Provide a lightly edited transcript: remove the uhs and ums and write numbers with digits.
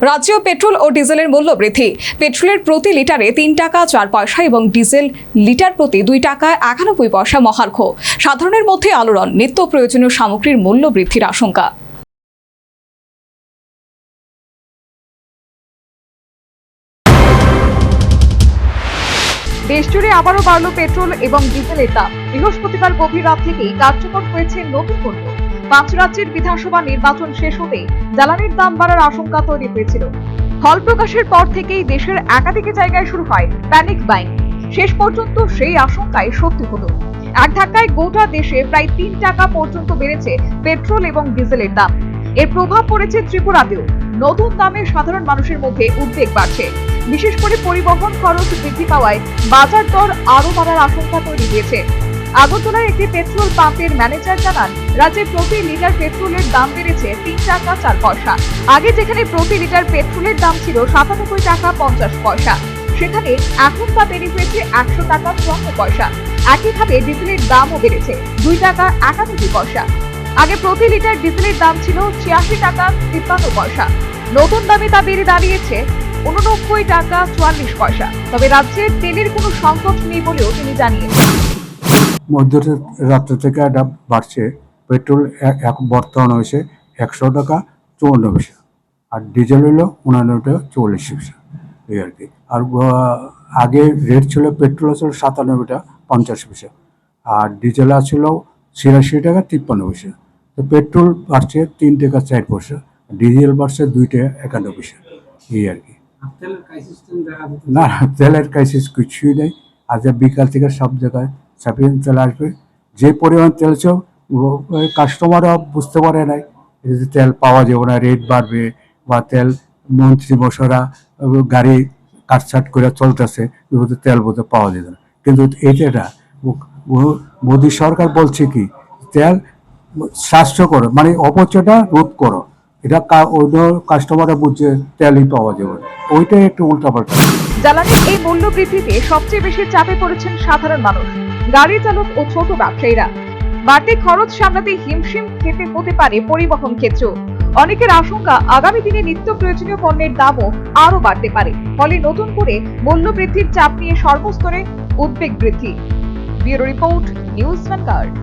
রাজ্য পেট্রোল ও ডিজেলের মূল্য বৃদ্ধি। পেট্রোলের প্রতি লিটারে 3 টাকা 4 পয়সা এবং ডিজেল লিটার প্রতি 2 টাকা 91 পয়সা মহার্ঘ। সাধারণের মধ্যে আলোড়ন, নিত্য প্রয়োজনীয় সামগ্রীর মূল্য বৃদ্ধির আশঙ্কা। দেশজুড়ে আবারও বাড়ল পেট্রোল এবং ডিজেলের দাম। বৃহস্পতিবার গভীর রাত থেকেই কার্যকর হয়েছে নতুন মূল্য। 5 রাজ্যের বিধানসভা নির্বাচন শেষ হতেই জ্বালানির দাম বাড়ার আশঙ্কা তৈরি হয়েছিল। ফল প্রকাশের পর থেকেই দেশের একাধিক জায়গায় শুরু হয় প্যানিক বাইং। শেষ পর্যন্ত সেই আশঙ্কাই সত্যি হলো। এক ধাক্কায় গোটা দেশে প্রায় 3 টাকা পর্যন্ত বেড়েছে পেট্রোল এবং ডিজেলের দাম। এর প্রভাব পড়েছে ত্রিপুরাতেও। নতুন দামে সাধারণ মানুষের মধ্যে উদ্বেগ বাড়ছে। বিশেষ করে পরিবহন খরচ বৃদ্ধি পাওয়ায় বাজার দর আরো বাড়ার আশঙ্কা তৈরি হয়েছে। আগরতলার একটি পেট্রোল পাম্পের ম্যানেজার জানান, রাজ্যে প্রতি লিটার পেট্রোলের দাম বেড়েছে 3 টাকা 4 পয়সা। আগে যেখানে প্রতি লিটার পেট্রোলের দাম ছিল 97 টাকা 50 পয়সা, সেখানে এখন তা বেড়ে হয়েছে 100 টাকা 54 পয়সা। একইভাবে ডিজেলের দামও বেড়েছে 2 টাকা 91 পয়সা। আগে প্রতি লিটার ডিজেলের দাম ছিল 86 টাকা 53 পয়সা। নতুন দামে তা বেড়ে দাঁড়িয়েছে 89 টাকা 44 পয়সা। তবে রাজ্যে তেলের কোনো সংকট নেই বলেও তিনি জানিয়েছেন। মধ্যরাত্র থেকে এটা বাড়ছে। পেট্রোল বর্তমান হয়েছে 100 টাকা 54 পয়সা, আর ডিজেল হলো 99 টাকা 44 পয়সা, এই আর কি। আর আগে রেট ছিল, পেট্রোল ছিল 97 টাকা 50 পয়সা, আর ডিজেল ছিল 86 টাকা 53 পয়সা। তো পেট্রোল বাড়ছে 3 টাকা 4 পয়সা, ডিজেল বাড়ছে 2 টাকা 51 পয়সা, এই আর কি। না, তেলের ক্রাইসিস কিছুই নেই। আজ বিকাল থেকে সব জায়গায় সাফিসিয়েন্ট তেল আসবে। যে পরিমাণ তেল ছিল, কাস্টমাররা বুঝতে পারে নাই যে তেল পাওয়া যাবে না, রেট বাড়বে, বা তেল মন্ত্রী মশারা গাড়ি কাটছাট করে চলতেছে, তেল বোধহয় পাওয়া যেত না। কিন্তু এটা মোদী সরকার বলছে কি, তেল স্বাস্থ্যকর, মানে অপচয়টা রোধ করো। এটা অন্য কাস্টমাররা বুঝছে তেলই পাওয়া যাবে না, ওইটাই একটু উল্টাপাল্টা। জ্বালানির এই মূল্য বৃদ্ধিতে সবচেয়ে বেশি চাপে পড়েছেন সাধারণ মানুষ, গাড়ি চালক ও ছোট ব্যবসায়ীরা। বাড়তি খরচ সামলাতে হিমশিম খেতে হতে পারে পরিবহন ক্ষেত্র। অনেকের আশঙ্কা, আগামী দিনে নিত্য প্রয়োজনীয় পণ্যের দামও আরো বাড়তে পারে। ফলে নতুন করে মূল্য বৃদ্ধির চাপ নিয়ে সর্বস্তরে উদ্বেগ বৃদ্ধি। Bureau report, news vanguard.